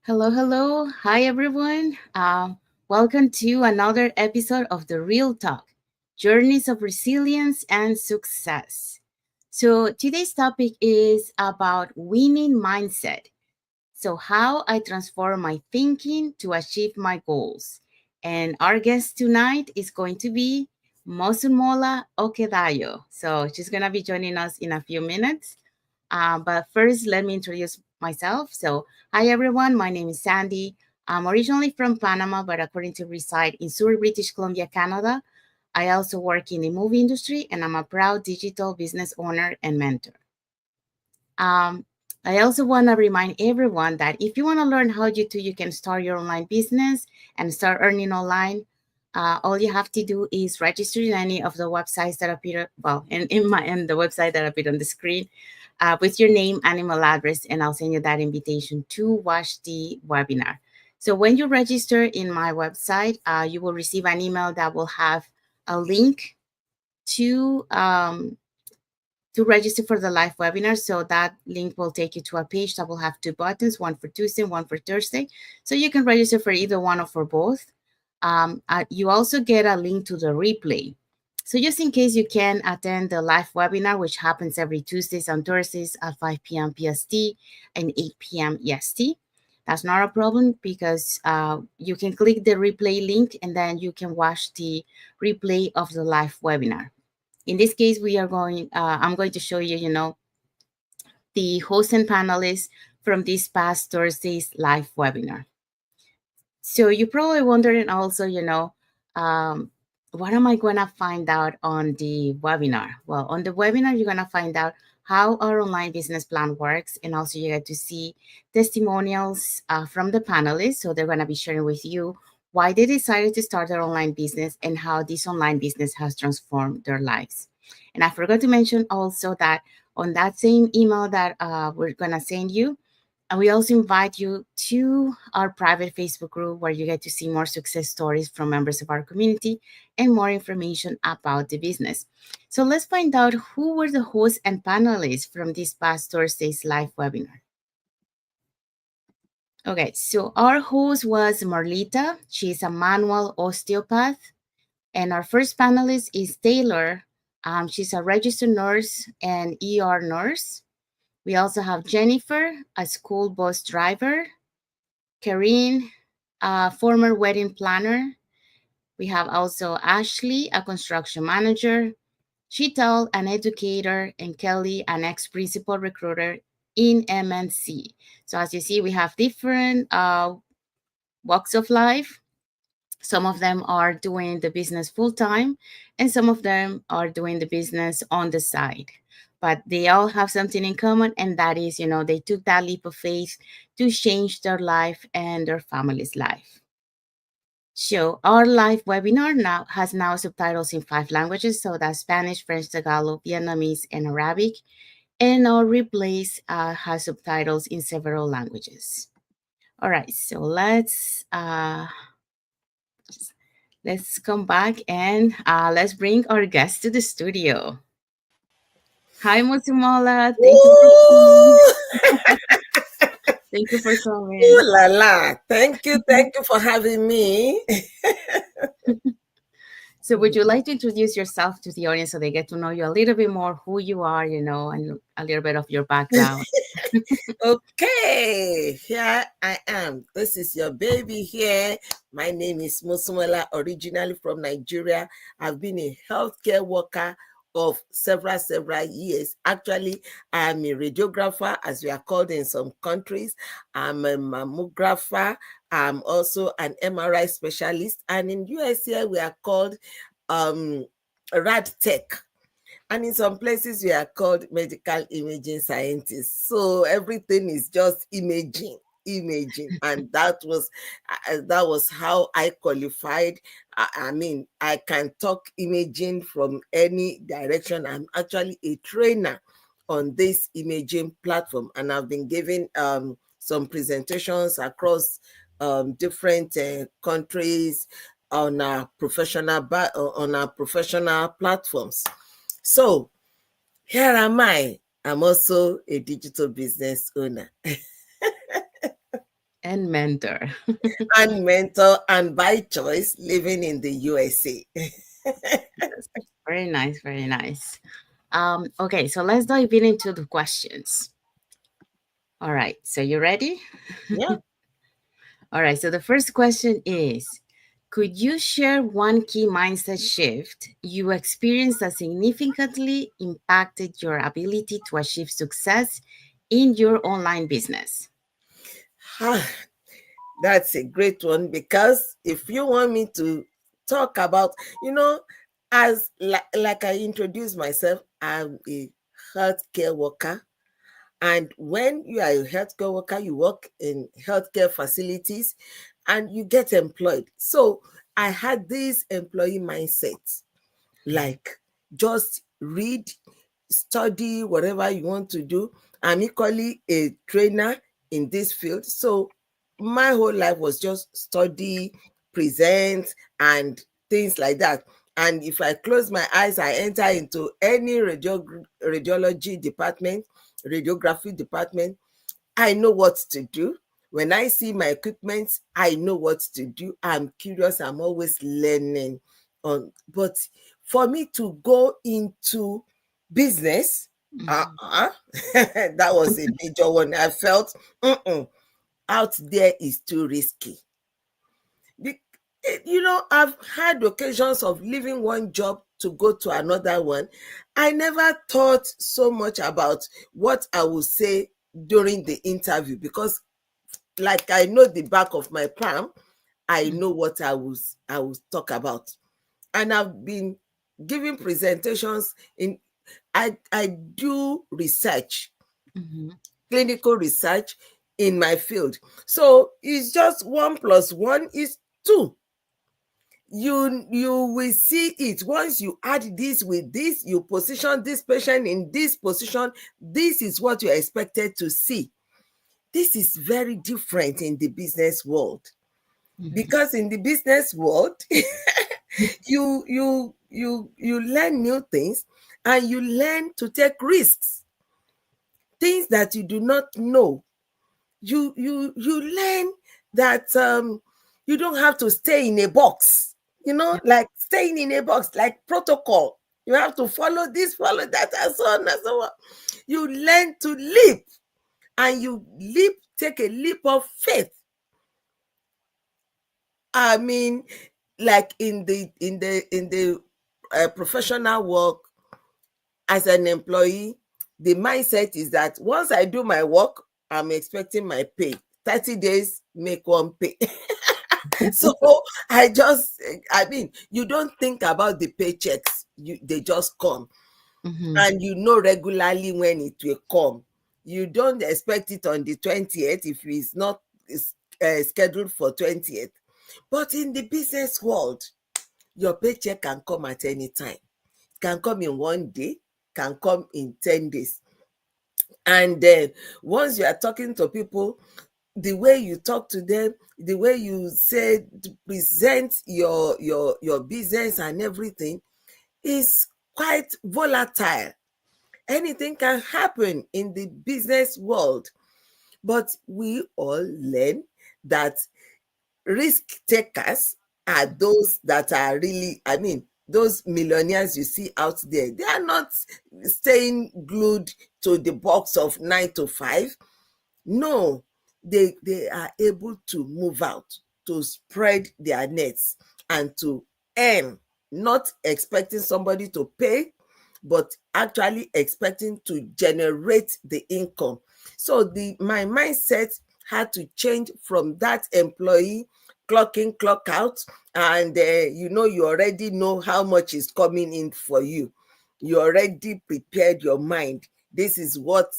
Hello, hello. Hi, everyone. Welcome to another episode of The Real Talk Journeys of Resilience and Success. So, today's topic is about winning mindset. So, how I transform my thinking to achieve my goals. And our guest tonight is going to be Mosunmola Okedayo. So, she's going to be joining us in a few minutes. But first, let me introduce myself. So, hi everyone, my name is Sandy. I'm originally from Panama, but according to reside in Surrey, British Columbia, Canada. I also work in the movie industry, and I'm a proud digital business owner and mentor. Um, I also want to remind everyone that if you want to learn how you can start your online business and start earning online, all you have to do is register in any of the websites that appear, well, in the website that appeared on the screen, with your name and email address, and I'll send you that invitation to watch the webinar. So when you register in my website, you will receive an email that will have a link to to register for the live webinar. So that link will take you to a page that will have two buttons, one for Tuesday, one for Thursday. So you can register for either one or for both. You also get a link to the replay. So just in case you can attend the live webinar, which happens every Tuesdays and Thursdays at 5 p.m. PST and 8 p.m. EST, that's not a problem because you can click the replay link and then you can watch the replay of the live webinar. In this case, I'm going to show you, the host and panelists from this past Thursday's live webinar. So you're probably wondering also, um, what am I going to find out on the webinar? Well, on the webinar, you're going to find out how our online business plan works. And also you get to see testimonials from the panelists. So they're going to be sharing with you why they decided to start their online business and how this online business has transformed their lives. And I forgot to mention also that on that same email that we're going to send you, and we also invite you to our private Facebook group where you get to see more success stories from members of our community and more information about the business. So let's find out who were the hosts and panelists from this past Thursday's live webinar. Okay, so our host was Marlita. She's a manual osteopath. And our first panelist is Taylor. She's a registered nurse and ER nurse. We also have Jennifer, a school bus driver. Karine, a former wedding planner. We have also Ashley, a construction manager. Sheetal, an educator, and Kelly, an ex-principal recruiter in MNC. So as you see, we have different walks of life. Some of them are doing the business full time, and some of them are doing the business on the side. But they all have something in common, and that is, they took that leap of faith to change their life and their family's life. So our live webinar now subtitles in 5 languages, so that's Spanish, French, Tagalog, Vietnamese, and Arabic. And our replays has subtitles in several languages. All right, so let's come back and let's bring our guest to the studio. Hi, Mosunmola. Thank you for coming. Ooh, Thank you for ooh coming. la la. Thank you for having me. So, would you like to introduce yourself to the audience so they get to know you a little bit more, who you are, and a little bit of your background? Okay, here I am. This is your baby here. My name is Mosunmola, originally from Nigeria. I've been a healthcare worker of several years. Actually, I'm a radiographer, as we are called in some countries. I'm a mammographer. I'm also an MRI specialist. And in US here, we are called rad tech. And in some places, we are called medical imaging scientists. So everything is just imaging, and that was how I qualified. I mean, I can talk imaging from any direction. I'm actually a trainer on this imaging platform, and I've been giving some presentations across different countries on our professional platforms. So here am I. I'm also a digital business owner. And mentor. and mentor, and by choice, living in the USA. Yes. Very nice, very nice. Okay, so let's dive into the questions. All right, so you ready? Yeah. All right, so the first question is, could you share one key mindset shift you experienced that significantly impacted your ability to achieve success in your online business? That's a great one, because if you want me to talk about, you know, as like I introduced myself, I'm a healthcare worker. And when you are a healthcare worker, you work in healthcare facilities and you get employed. So I had this employee mindset, like, just read, study, whatever you want to do. I'm equally a trainer in this field. So my whole life was just study, present, and things like that. And if I close my eyes, I enter into any radiology department, radiography department, I know what to do. When I see my equipment, I know what to do. I'm curious. I'm always learning. But for me to go into business, Mhm. that was a major one. I felt out there is too risky. I've had occasions of leaving one job to go to another one. I never thought so much about what I would say during the interview, because, like, I know the back of my palm, I know what I will talk about. And I've been giving presentations in I do research, Mhm. clinical research in my field. So it's just one plus one is two. You will see it. Once you add this with this, you position this patient in this position, this is what you're expected to see. This is very different in the business world, Mhm. because in the business world you learn new things, and you learn to take risks, things that you do not know. You learn that you don't have to stay in a box, Yeah. like staying in a box, like protocol. You have to follow this, follow that, and so on and so on. You learn to leap, and you leap, take a leap of faith. I mean, like in the professional work, as an employee, the mindset is that once I do my work, I'm expecting my pay. 30 days, make one pay. So you don't think about the paychecks. They just come. Mhm. And regularly when it will come. You don't expect it on the 20th if it's not scheduled for 20th. But in the business world, your paycheck can come at any time. It can come in one day, can come in 10 days. And then once you are talking to people, the way you talk to them, the way you say to present your business and everything is quite volatile. Anything can happen in the business world. But we all learn that risk takers are those that are really, those millionaires you see out there. They are not staying glued to the box of 9 to 5. No, they are able to move out, to spread their nets, and to earn, not expecting somebody to pay, but actually expecting to generate the income. So my mindset had to change from that employee clock in, clock out, and you already know how much is coming in for you. You already prepared your mind. This is what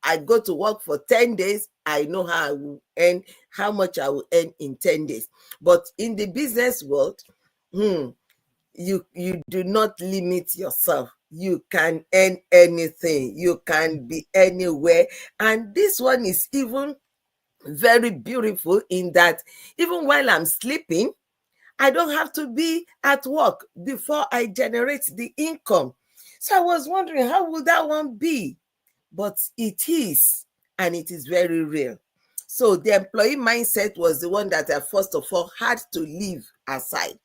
I go to work for 10 days. I know how I will earn, how much I will earn in 10 days. But in the business world, hmm, you do not limit yourself. You can earn anything. You can be anywhere. And this one is even very beautiful in that even while I'm sleeping, I don't have to be at work before I generate the income. So I was wondering, how would that one be? But it is, and it is very real. So the employee mindset was the one that I first of all had to leave aside.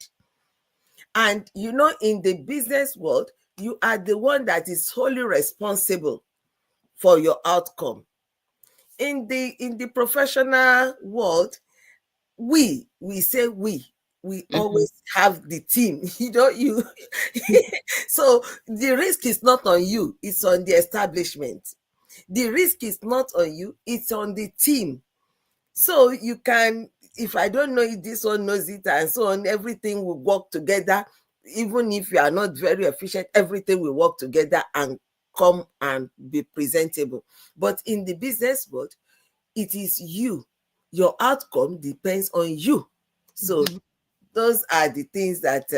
And in the business world, you are the one that is wholly responsible for your outcome. In the professional world, we say we Mm-hmm. always have the team. You so the risk is not on you, it's on the establishment. The risk is not on you, it's on the team. So you can, if I don't know it, this one knows it, and so on, everything will work together. Even if you are not very efficient, everything will work together and come and be presentable. But in the business world, it is you. Your outcome depends on you. So Mm-hmm. those are the things that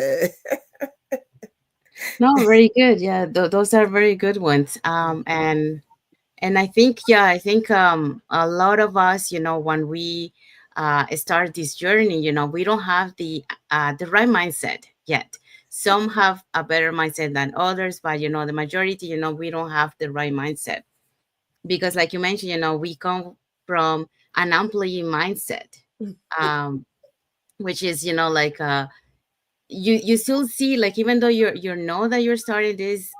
No, very good. Yeah, those are very good ones. And I think, yeah, I think a lot of us, when we start this journey, we don't have the right mindset yet. Some have a better mindset than others, but the majority, we don't have the right mindset because, like you mentioned, we come from an employee mindset, um, which is, like you still see, like, even though you know that you're starting this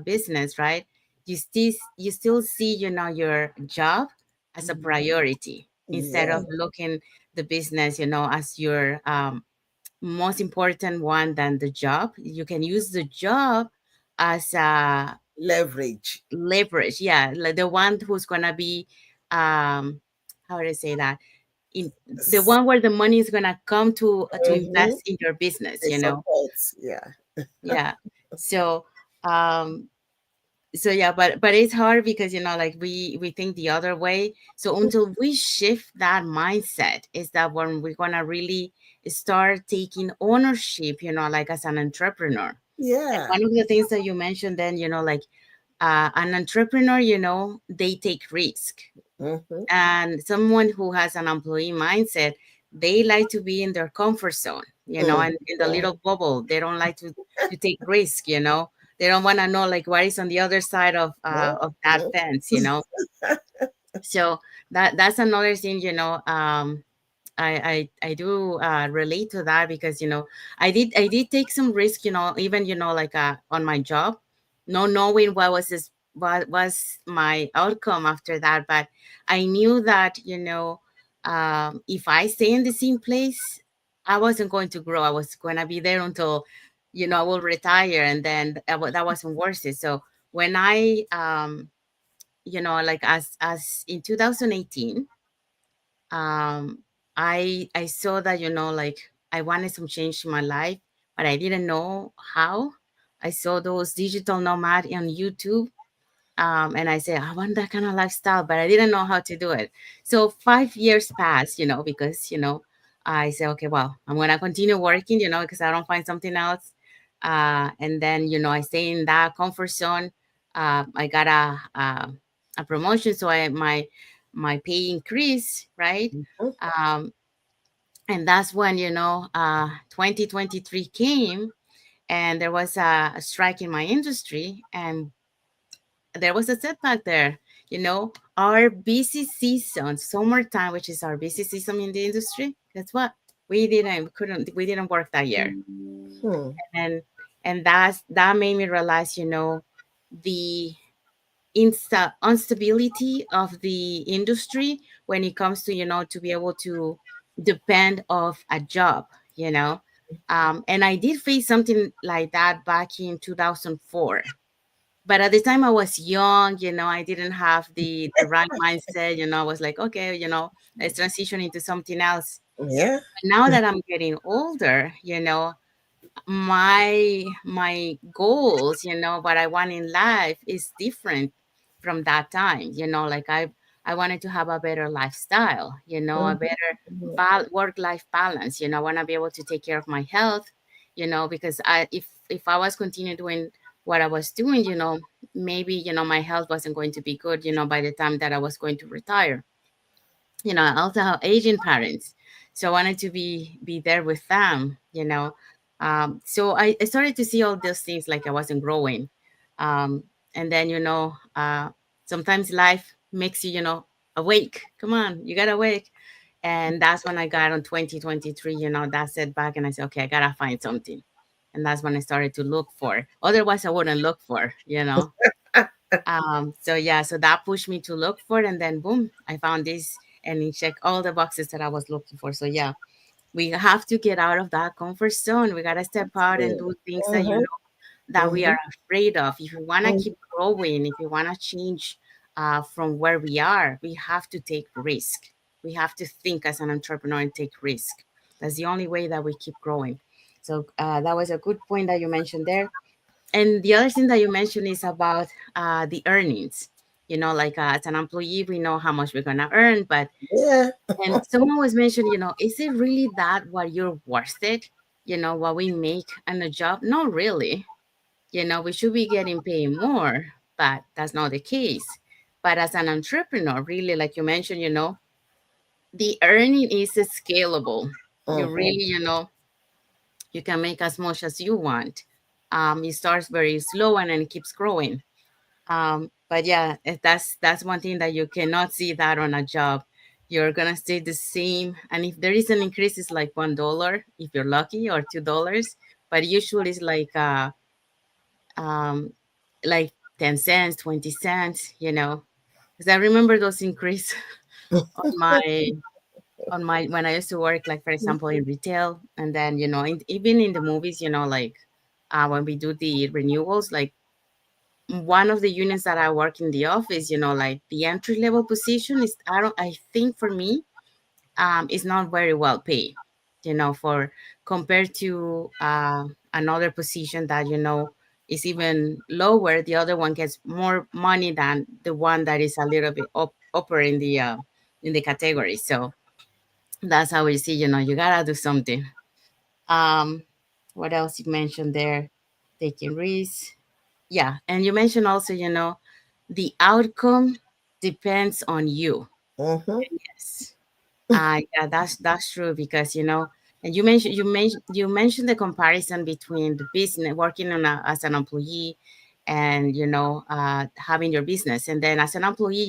business, right? You still see, your job as a priority instead yeah, of looking the business, as your most important one than the job. You can use the job as a leverage. leverage, yeah, like the one who's gonna be, um how do I say that, in the S- one where the money is gonna come to mhm, invest in your business, they support. Yeah. yeah. So um yeah, but it's hard because, like, we think the other way. So until we shift that mindset, is that when we're gonna really start taking ownership, like as an entrepreneur. And Yeah. one of the things that you mentioned then, like, an entrepreneur, they take risk. Hmm. And someone who has an employee mindset, they like to be in their comfort zone, and in the Hmm. little bubble. They don't like to take risk. They don't want to know, like, what is on the other side of that fence. So that's another thing, I do relate to that because, I did take some risk, even, like, on my job, no knowing what was my outcome after that. But I knew that, if I stay in the same place, I wasn't going to grow. I was going to be there until, I will retire, and then that wasn't worth it. So when I like, as in 2018, um I saw that, like, I wanted some change in my life, but I didn't know how. I saw those digital nomad on YouTube, and I said, I want that kind of lifestyle, but I didn't know how to do it. So 5 years passed, because, I said, okay, well, I'm gonna continue working, because I don't find something else. And then, I stay in that comfort zone. I got a promotion, so my pay increased, right? Um, and that's when, 2023 came, and there was a strike in my industry, and there was a setback there. Our busy season, summertime, which is our busy season in the industry, guess what? We didn't work that year. Hmm. And that made me realize, the instability of the industry when it comes to, to be able to depend of a job, you know. And I did face something like that back in 2004, but at the time I was young, I didn't have the right mindset. I was like, okay, let's transition into something else. Yeah. But now that I'm getting older, my goals, what I want in life is different from that time. Like, I wanted to have a better lifestyle, a Mhm. better work life balance. I want to be able to take care of my health, because if I was continue doing what I was doing, maybe, my health wasn't going to be good, by the time that I was going to retire. I also have aging parents, so I wanted to be there with them. So I started to see all those things, like I wasn't growing. And then, sometimes life makes you, awake. Come on, you gotta awake. And that's when I got on 2023, that setback. And I said, okay, I gotta find something. And that's when I started to look for. Otherwise, I wouldn't look for. So yeah, so that pushed me to look for it. And then boom, I found this and it checked all the boxes that I was looking for. So yeah, we have to get out of that comfort zone. We gotta step out and do things that Mm-hmm. that we Mm-hmm. are afraid of. If you want to Mm-hmm. keep growing, if you want to change from where we are, we have to take risk. We have to think as an entrepreneur and take risk. That's the only way that we keep growing. So that was a good point that you mentioned there. And the other thing that you mentioned is about the earnings. Like as an employee, we know how much we're gonna earn, but Yeah. and someone was mentioning, is it really that what you're worth it? What we make on a job? Not really. We should be getting paid more, but that's not the case. But as an entrepreneur, really, like you mentioned, the earning is scalable. You Mm-hmm. really, you can make as much as you want. It starts very slow and then it keeps growing. But yeah, that's one thing that you cannot see that on a job. You're gonna stay the same, and if there is an increase, it's like $1 if you're lucky, or $2. But usually it's um, like 10 cents, 20 cents, Because I remember those increase on my when I used to work, like for example in retail, and then even in the movies, like when we do the renewals, like one of the units that I work in the office, like the entry level position is I think for me, is not very well paid, for compared to another position that is even lower. The other one gets more money than the one that is a little bit upper in the category. So that's how we see. You gotta do something. Um, what else you mentioned there? Taking risks. Yeah, and you mentioned also, the outcome depends on you. Mm-hmm. Yes. Yeah, that's true because and you mentioned the comparison between the business working as an employee and having your business, and then as an employee,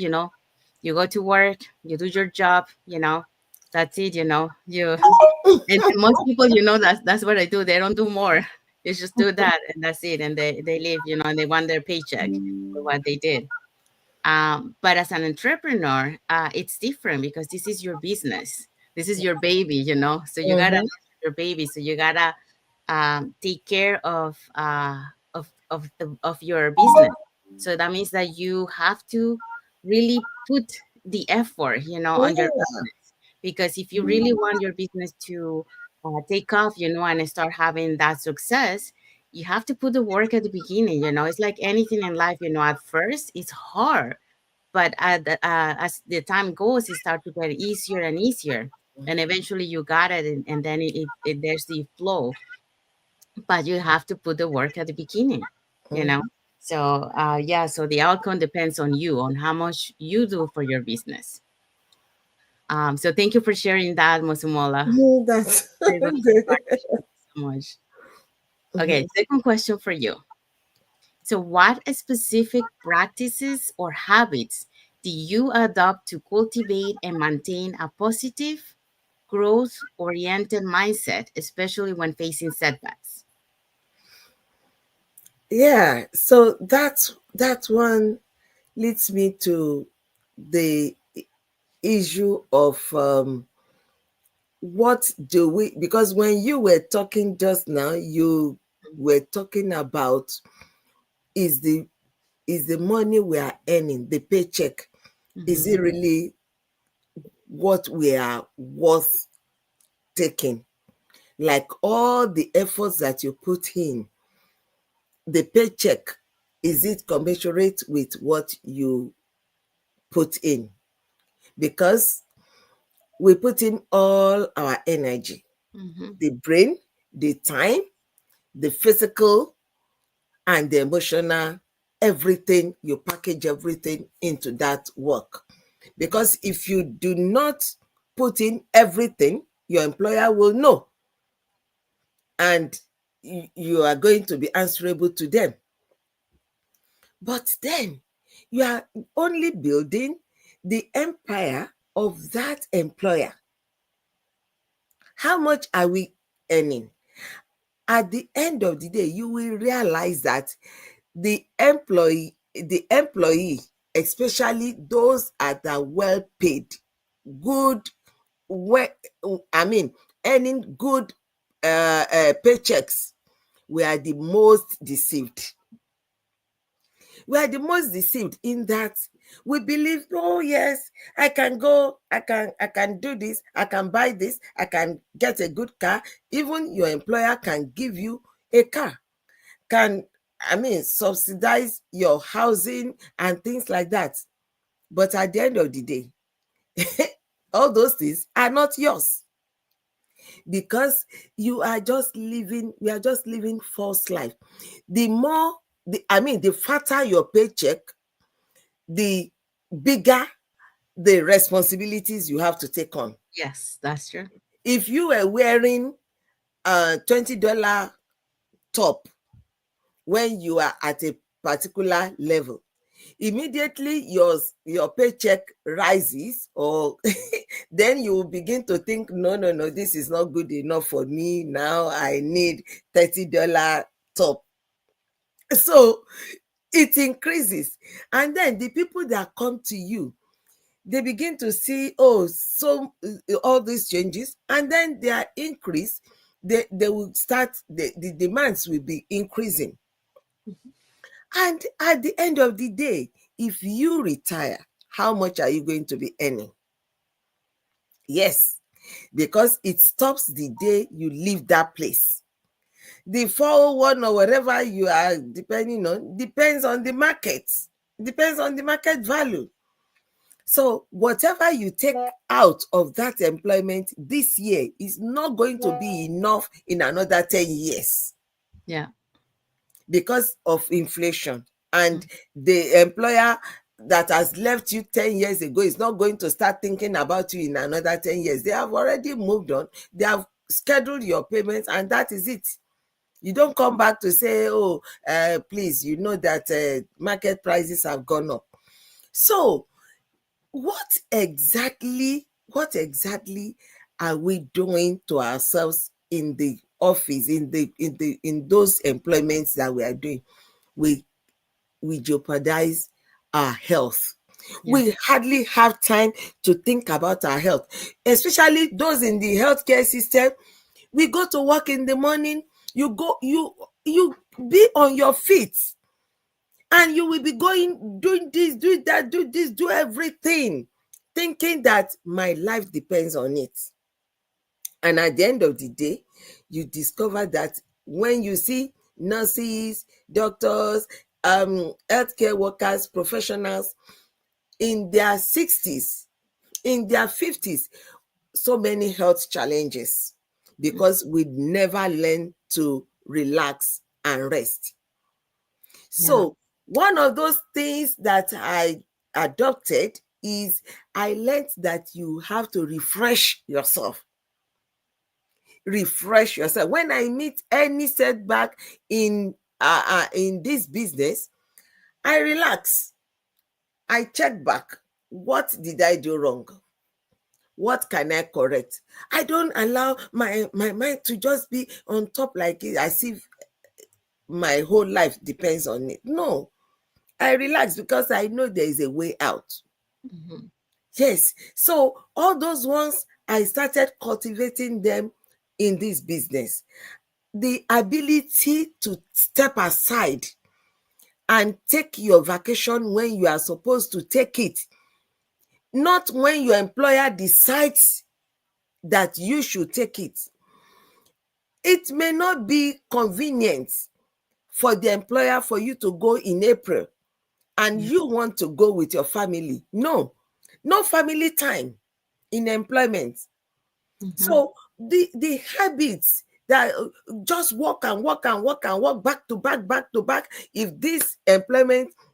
you go to work, you do your job, that's it, you and most people, that's what I do. They don't do more. They just do that and that's it, and they leave, and they want their paycheck for what they did. But as an entrepreneur, it's different because this is your business. This is your baby, So you gotta Mm-hmm. nurture your baby. So you gotta take care of your business. So that means that you have to really put the effort, on your Yeah. business. Because if you really want your business to take off, and start having that success, you have to put the work at the beginning. It's like anything in life. At first it's hard, but as the time goes, it starts to get easier and easier, and eventually you got it, and then there's the flow. But you have to put the work at the beginning, you know. Mm-hmm. So yeah, so the outcome depends on you, on how much you do for your business. So thank you for sharing that, Mosumola. Yeah, that's Very valid good. information. Thank you so much. Okay, Mhm. second question for you. So, what specific practices or habits do you adopt to cultivate and maintain a positive, growth oriented mindset, especially when facing setbacks? Yeah, so that one leads me to the issue of what do we, because when you were talking just now, you were talking about is the is the money we are earning, the paycheck, is Mm-hmm, it really what we are worth taking? Like all the efforts that you put in, the paycheck, is it commensurate with what you put in? Because we put in all our energy, mm-hmm, the brain, the time, the physical, and the emotional, everything. You package everything into that work. Because if you do not put in everything, your employer will know, and you are going to be answerable to them. But then you are only building the empire of that employer. How much are we earning? At the end of the day, you will realize that the employee, especially those that are well paid, good, well, I mean, earning good paychecks, we are the most deceived. We are the most deceived in that we believe, oh yes, I can go, I can do this, I can buy this, I can get a good car. Even your employer can give you a car, can, I mean, subsidize your housing and things like that. But at the end of the day, all those things are not yours, because we are just living false life. The more, the fatter your paycheck, the bigger the responsibilities you have to take on. Yes, that's true. If you were wearing a $20 top when you are at a particular level, immediately your paycheck rises, or then you will begin to think, no, no, no, this is not good enough for me. Now I need $30 top. So it increases. And then the people that come to you, they begin to see, oh, so all these changes, and then their increase, they will start, the demands will be increasing. And at the end of the day, if you retire, how much are you going to be earning? Yes, because it stops the day you leave that place. The 401 or whatever you are depending on depends on the market, depends on the market value. So whatever you take out of that employment this year is not going to be enough in another 10 years Yeah. because of inflation. And the employer that has left you 10 years ago is not going to start thinking about you in another 10 years. They have already moved on. They have scheduled your payments, and that is it. You don't come back to say, oh, please, you know that market prices have gone up. So what exactly are we doing to ourselves in the office, in those employments that we are doing? We we jeopardize our health. Yeah. We hardly have time to think about our health, especially those in the healthcare system. We go to work in the morning, you be on your feet, and you will be going, doing this, do that, do this, do everything, thinking that my life depends on it. And at the end of the day, you discover that when you see nurses, doctors, healthcare workers, professionals in their 60s, in their 50s, so many health challenges, because we never learn to relax and rest. Yeah. So one of those things that I adopted is, I learned that you have to refresh yourself. Refresh yourself. When I meet any setback in this business, I relax. I check back. What did I do wrong? What can I correct? I don't allow my mind to just be on top like it, as if my whole life depends on it. No, I relax because I know there is a way out. Mhm. Yes. So all those ones, I started cultivating them in this business. The ability to step aside and take your vacation when you are supposed to take it, not when your employer decides that you should take it. It may not be convenient for the employer for you to go in April, and Yeah. you want to go with your family. No, no family time in employment. Mhm. So the habits that just work and work and work and work, back to back, back to back. If this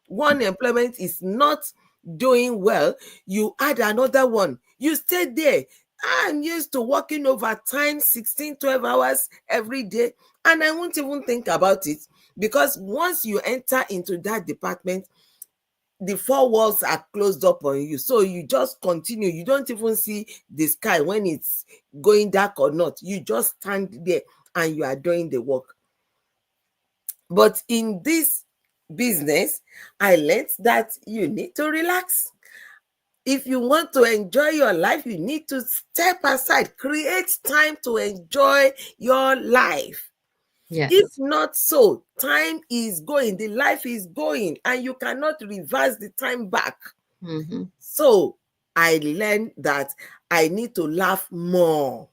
one employment is not doing well, you add another one. You stay there. I'm used to working overtime, 16, 12 hours every day, and I won't even think about it, because once you enter into that department, the four walls are closed up on you. So you just continue. You don't even see the sky when it's going dark or not. You just stand there and you are doing the work. But in this business, I learned that you need to relax. If you want to enjoy your life, you need to step aside, create time to enjoy your life. If Yes. not so, time is going, the life is going, and you cannot reverse the time back. Mm-hmm. So I learned that I need to laugh more,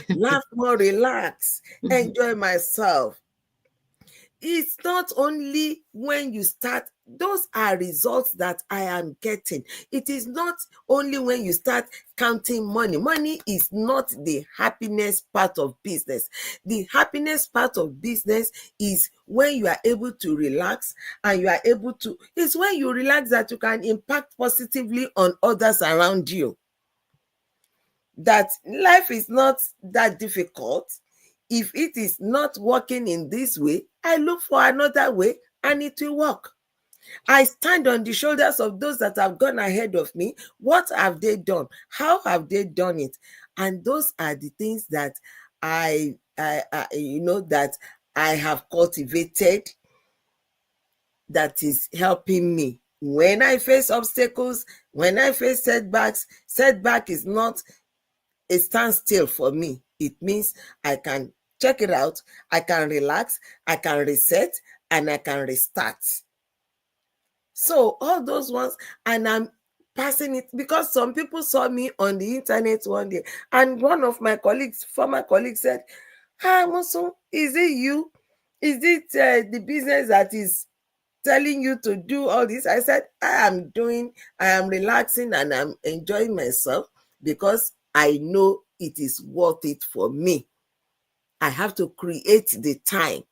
relax, Mm-hmm. enjoy myself. It's not only when you start, those are results that I am getting. It is not only when you start counting money. Money is not the happiness part of business. The happiness part of business is when you are able to relax, and you are able to, it's when you relax that you can impact positively on others around you. That life is not that difficult. If it is not working in this way, I look for another way and it will work. I stand on the shoulders of those that have gone ahead of me. What have they done? How have they done it? And those are the things that that I have cultivated, that is helping me. When I face obstacles, when I face setbacks, setback is not a standstill for me. It means I can check it out, I can relax, I can reset, and I can restart. So all those ones, and I'm passing it, because some people saw me on the internet one day, and one of my colleagues, former colleagues, said, "Hi, Mosun, is it you? Is it the business that is telling you to do all this?" I said, I am relaxing and I'm enjoying myself because I know it is worth it for me. I have to create the time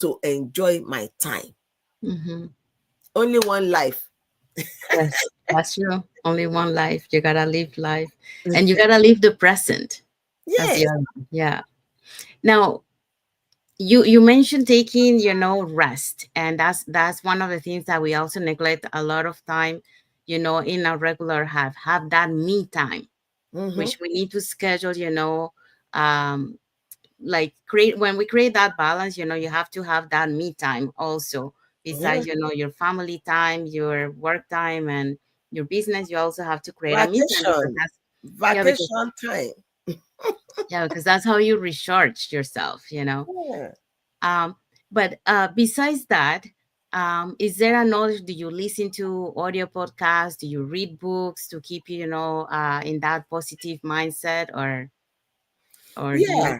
to enjoy my time. Mm-hmm. Only one life. Yes, that's true. Only one life. You gotta live life, and you gotta live the present. That's the Yes. other one. Yeah. Now, you mentioned taking, rest, and that's one of the things that we also neglect a lot of time, in our regular have that me time, Mm-hmm. which we need to schedule, um like create when we create that balance, you have to have that me time also, Yeah. besides, your family time, your work time, and your business. You also have to create a me time, because Vacation. that's yeah because Vacation time. that's how you recharge yourself, Yeah. um but besides that, is there another, do you listen to audio podcasts, do you read books to keep you, in that positive mindset, or do you? Yeah.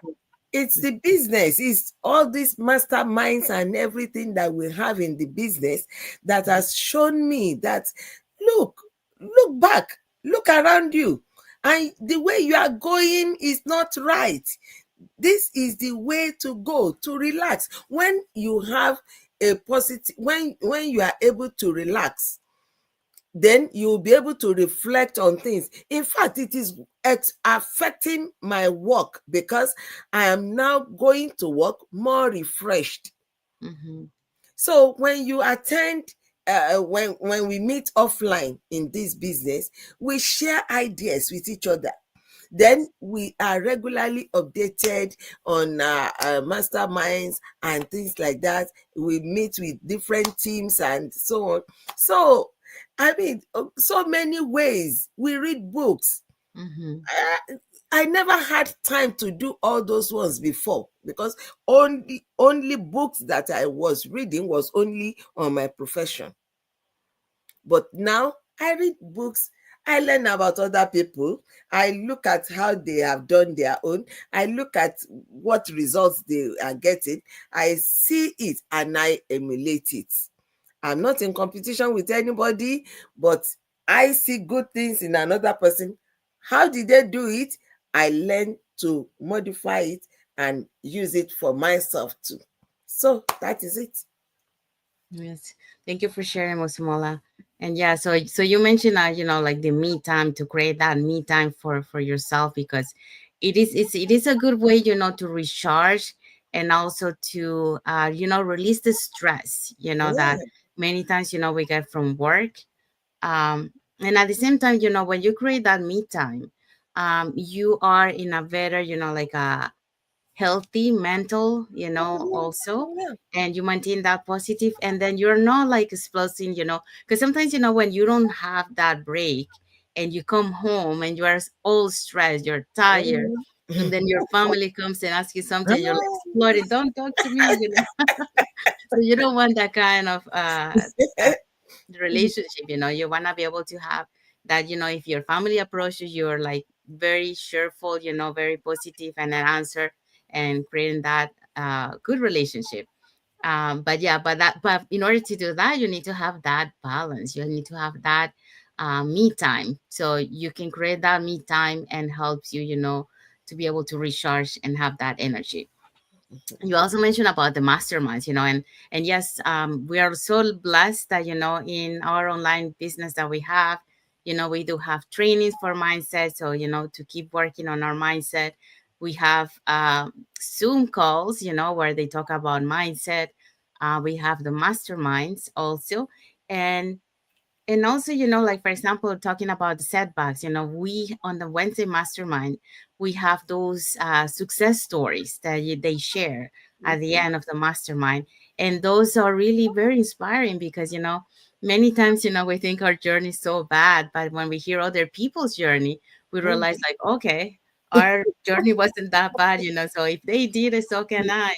It's the business, it's all these masterminds and everything that we have in the business that has shown me that, look, look back, look around you, and the way you are going is not right. This is the way to go, to relax. When you have a positive, when you are able to relax, then you'll be able to reflect on things. In fact, it is affecting my work, because I am now going to work more refreshed. Mm-hmm. So when you attend, when we meet offline in this business, we share ideas with each other. Then we are regularly updated on masterminds and things like that. We meet with different teams and so on. So, I mean, so many ways. We read books. Mm-hmm. I, I never had time to do all those ones before, because only books that I was reading was only on my profession. But now I read books, I learn about other people, I look at how they have done their own, I look at what results they are getting, I see it and I emulate it. I'm not in competition with anybody, but I see good things in another person. How did they do it? I learn to modify it and use it for myself too. So that is it. Yes, thank you for sharing, Mosumola. And yeah, so you mentioned, like the me time, to create that me time for yourself, because it is a good way, to recharge, and also to release the stress, that Yeah. many times, we get from work. Um, and at the same time, when you create that me time, you are in a better, like a healthy mental, Mhm. also, Yeah. and you maintain that positive, and then you're not like exploding, because sometimes, when you don't have that break and you come home and you are all stressed, you're tired, Mhm. and then your family comes and asks you something, you're like Ah. exploding, don't talk to me, so you don't want that kind of relationship. You want to be able to have that, if your family approaches you, you're like very cheerful, very positive, and an answer, and creating that good relationship. But yeah, but in order to do that, you need to have that balance. You need to have that me time, so you can create that me time and helps you, to be able to recharge and have that energy. You also mentioned about the masterminds, and yes, we are so blessed that, in our online business that we have, we do have trainings for mindset. So, to keep working on our mindset, we have Zoom calls, where they talk about mindset. We have the masterminds also. And also, like for example, talking about the setbacks, we on the Wednesday mastermind, we have those success stories that they share at the end of the mastermind. And those are really very inspiring because, many times, we think our journey is so bad, but when we hear other people's journey, we realize like, okay, our journey wasn't that bad, so if they did it, so can I,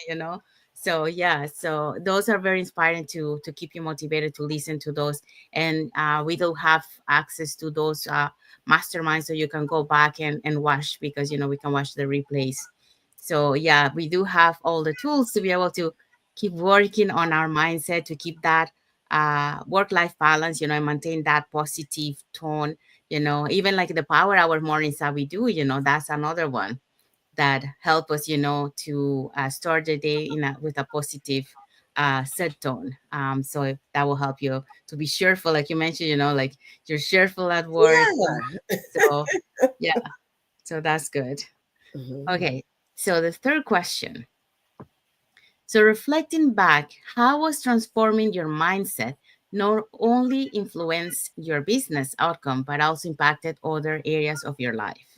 so yeah, so those are very inspiring to keep you motivated to listen to those. And we do have access to those masterminds, so you can go back and watch, because we can watch the replays. So yeah, we do have all the tools to be able to keep working on our mindset, to keep that work-life balance, and maintain that positive tone. Even like the power hour mornings that we do, that's another one that help us, to start the day with a positive set tone. So if that will help you to be cheerful, like you mentioned, like you're cheerful at work. Yeah. So yeah, so that's good. Mhm. Okay, so the third question. So reflecting back, how was transforming your mindset not only influenced your business outcome, but also impacted other areas of your life?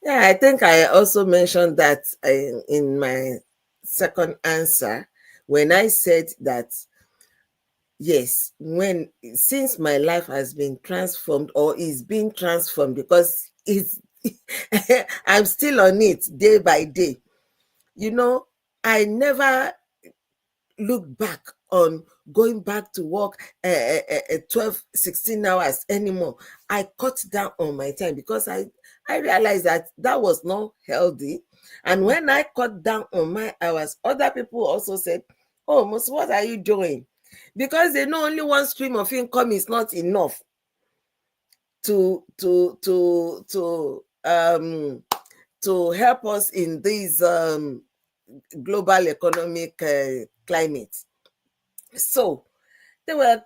Yeah, I think I also mentioned that in my second answer when I said that yes, when since my life has been transformed or is being transformed because it's I'm still on it day by day. You know, I never look back on going back to work 12 16 hours anymore. I cut down on my time because I realized that that was not healthy. And when I cut down on my hours, other people also said, oh Mos, what are you doing? Because they know only one stream of income is not enough to to help us in this global economic climate. So they were,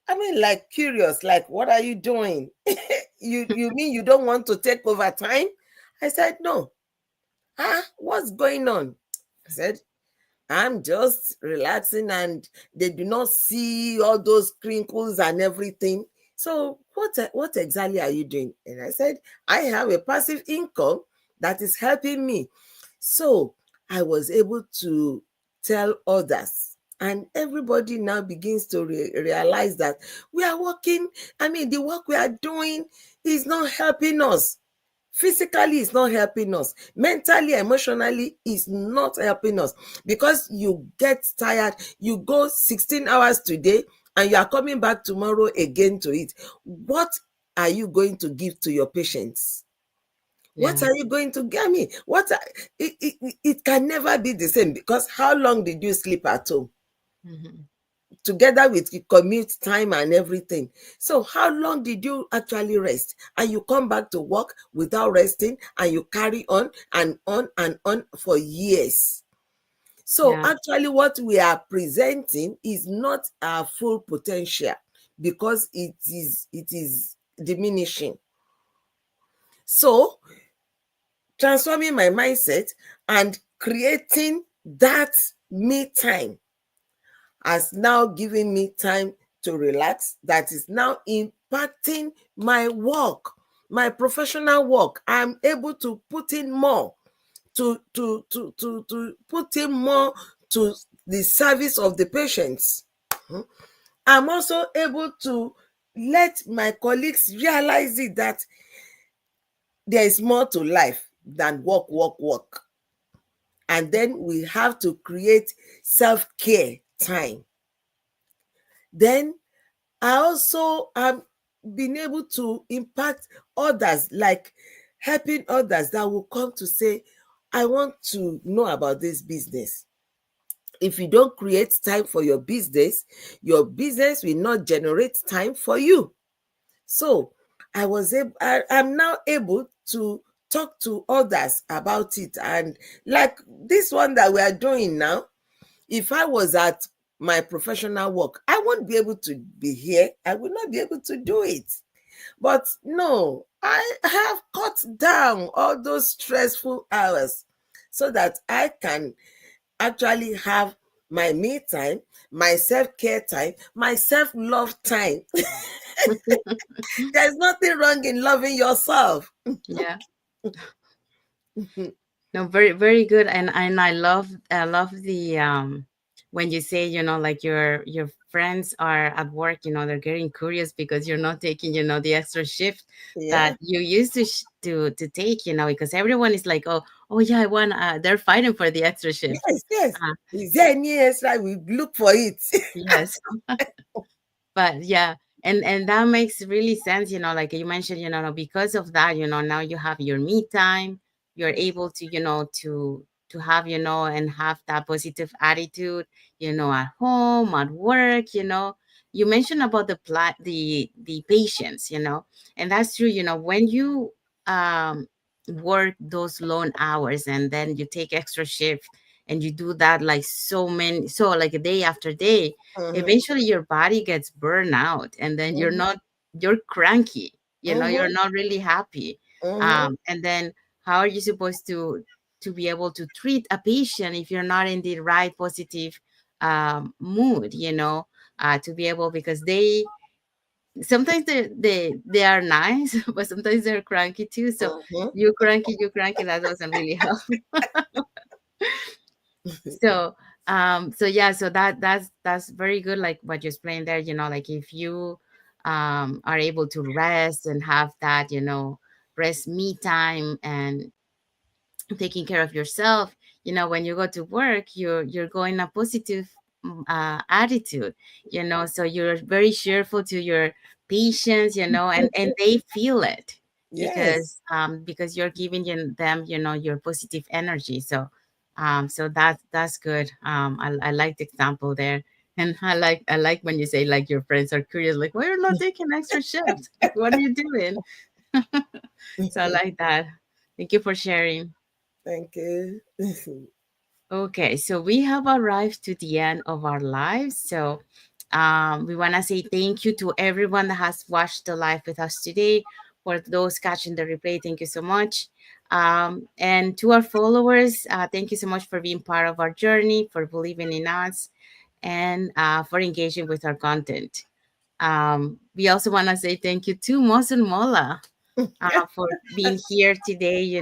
I mean, like curious, like, what are you doing? You mean you don't want to take over time? I said, no. What's going on? I said, I'm just relaxing and they do not see all those crinkles and everything. So what exactly are you doing? And I said, I have a passive income that is helping me. So I was able to tell others. And everybody now begins to realize that we are working. I mean, the work we are doing is not helping us. Physically, it's not helping us. Mentally, emotionally, it's not helping us because you get tired. You go 16 hours today and you are coming back tomorrow again to it. What are you going to give to your patients? What Yeah. are you going to get me? It can never be the same because how long did you sleep at home? Mhm. Together with the commute time and everything. So, how long did you actually rest? And you come back to work without resting and you carry on and on for years. So, Yeah. actually, what we are presenting is not our full potential because it is diminishing. So, transforming my mindset and creating that me time has now given me time to relax, that is now impacting my work, my professional work. I'm able to put in more, to put in more to the service of the patients. Mhm. I'm also able to let my colleagues realize it, that there is more to life than work, work, work. And then we have to create self-care time. Then I also am being able to impact others, like helping others that will come to say, I want to know about this business. If you don't create time for your business will not generate time for you. So I'm now able to talk to others about it. And like this one that we are doing now, if I was at my professional work, I won't be able to be here. I will not be able to do it. But no, I have cut down all those stressful hours so that I can actually have my me time, my self-care time, my self-love time. There's nothing wrong in loving yourself. Yeah. No, very very good, and I love the when you say, like your friends are at work, they're getting curious because you're not taking, the extra shift Yeah. that you used to take, because everyone is like, oh yeah, I want. They're fighting for the extra shift. Yes, yes. Uh, Is there any extra? We look for it. yes, but yeah, and that makes really sense, like you mentioned, because of that, now you have your me time. You're able to, to have, and have that positive attitude, at home, at work. You mentioned about the patience, and that's true. When you um work those long hours and then you take extra shift and you do that like so like a day after day, Mhm, eventually your body gets burned out, and then mhm, you're cranky, you're mhm, not really happy. mhm, And then how are you supposed to be able to treat a patient if you're not in the right positive mood, to be able, because they sometimes they are nice but sometimes they're cranky too. So mhm, you cranky, that doesn't really help. So yeah, so that's very good, like what you explained there, like if you are able to rest and have that, rest me time and taking care of yourself, when you go to work, you're going a positive attitude, so you're very cheerful to your patients, and they feel it Yes. because you're giving them, your positive energy. So that's good. I like the example there. And I like when you say like your friends are curious, like, why you're not taking extra shifts, what are you doing? So I like that. Thank you for sharing. Thank you. Okay, so we have arrived to the end of our lives. So we want to say thank you to everyone that has watched the live with us today. For those catching the replay, thank you so much. And to our followers, thank you so much for being part of our journey, for believing in us, and for engaging with our content. We also want to say thank you to Mosunmola for being here today,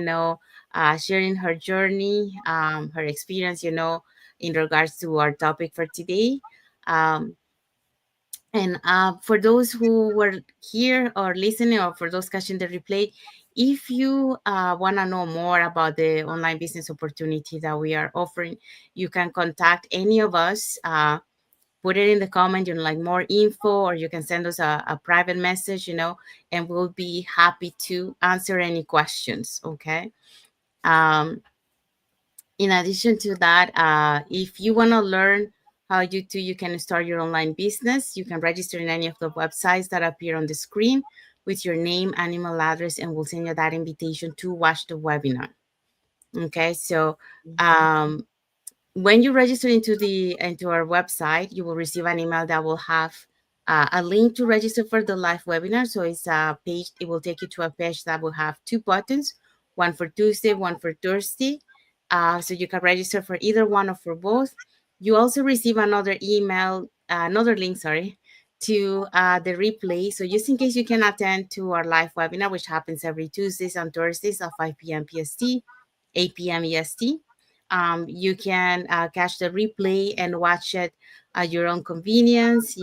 sharing her journey, her experience, in regards to our topic for today. Um, and for those who were here or listening, or for those catching the replay, if you want to know more about the online business opportunity that we are offering, you can contact any of us. Put it in the comment, like more info, or you can send us a private message, and we'll be happy to answer any questions. Okay. Um, in addition to that, if you want to learn how you can start your online business, you can register in any of the websites that appear on the screen with your name and email address, and we'll send you that invitation to watch the webinar. Okay. So um, when you register into our website, you will receive an email that will have a link to register for the live webinar. So it's a page. It will take you to a page that will have two buttons, one for Tuesday, one for Thursday. So you can register for either one or for both. You also receive another email, another link, sorry, to the replay. So just in case you can attend to our live webinar, which happens every Tuesdays and Thursdays at 5 p.m. PST, 8 p.m. EST, you can catch the replay and watch it at your own convenience,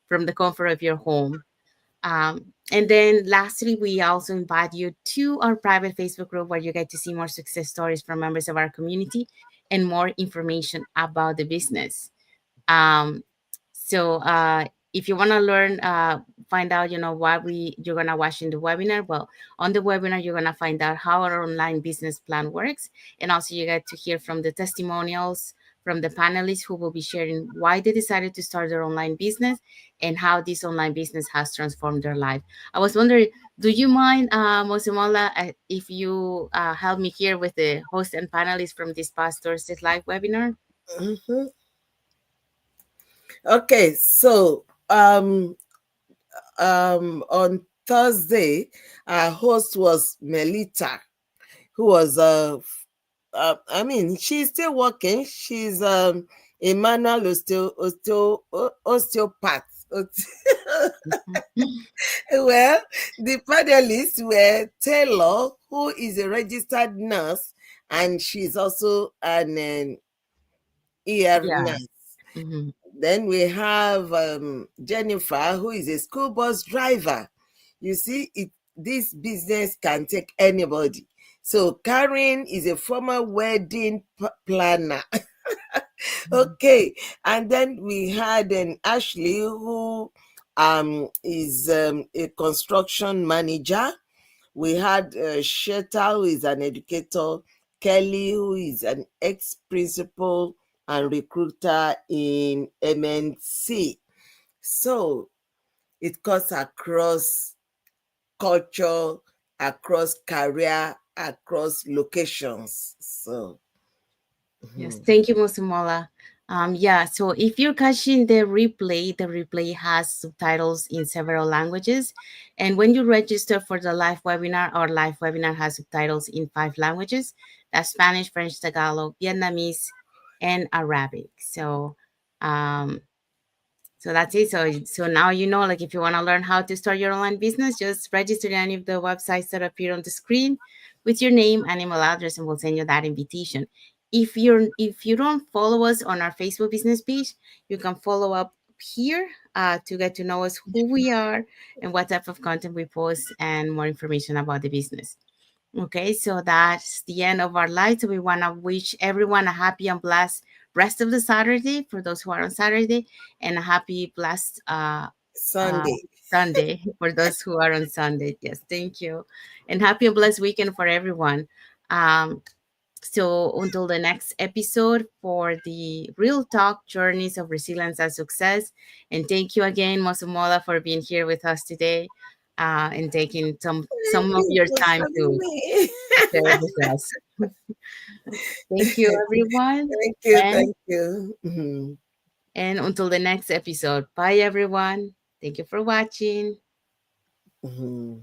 from the comfort of your home. And then lastly, we also invite you to our private Facebook group where you get to see more success stories from members of our community and more information about the business. Um, so if you want to learn, find out, what you're gonna watch in the webinar. Well, on the webinar, you're gonna find out how our online business plan works, and also you get to hear from the testimonials from the panelists who will be sharing why they decided to start their online business and how this online business has transformed their life. I was wondering, do you mind, Mosunmola, if you help me here with the host and panelists from this past Thursday's live webinar? Mhm. Okay, so on Thursday, our host was Melita, who was I mean, she's still working. She's a manual osteopath. Well, the panelists were Taylor, who is a registered nurse, and she's also an ER Yeah. nurse. Mhm. Then we have Jennifer, who is a school bus driver. You see, this business can take anybody. So Karen is a former wedding planner. Okay, and then we had an Ashley who is a construction manager. We had Sheta, who is an educator, Kelly, who is an ex principal and recruiter in MNC. So it cuts across culture, across career, across locations. So, Yes, mhm. thank you, Mosumola. Yeah, so if you're catching the replay has subtitles in several languages. And when you register for the live webinar, our live webinar has subtitles in 5 languages. That's Spanish, French, Tagalog, Vietnamese, and Arabic. So that's it. So now like if you want to learn how to start your online business, just register in any of the websites that appear on the screen with your name and email address, and we'll send you that invitation. If you don't follow us on our Facebook business page, you can follow up here to get to know us, who we are, and what type of content we post, and more information about the business. Okay, so that's the end of our live. So we want to wish everyone a happy and blessed rest of the Saturday for those who are on Saturday, and a happy, blessed uh, Sunday. Sunday for those who are on Sunday. Yes, thank you. And happy and blessed weekend for everyone. Um, so until the next episode for the Real Talk Journeys of Resilience and Success. And thank you again, Mosumola, for being here with us today and taking Thank some of you your for time having to me. share with us. Thank you, everyone. Thank you. And Thank you. Mhm. and until the next episode. Bye, everyone. Thank you for watching. Mhm.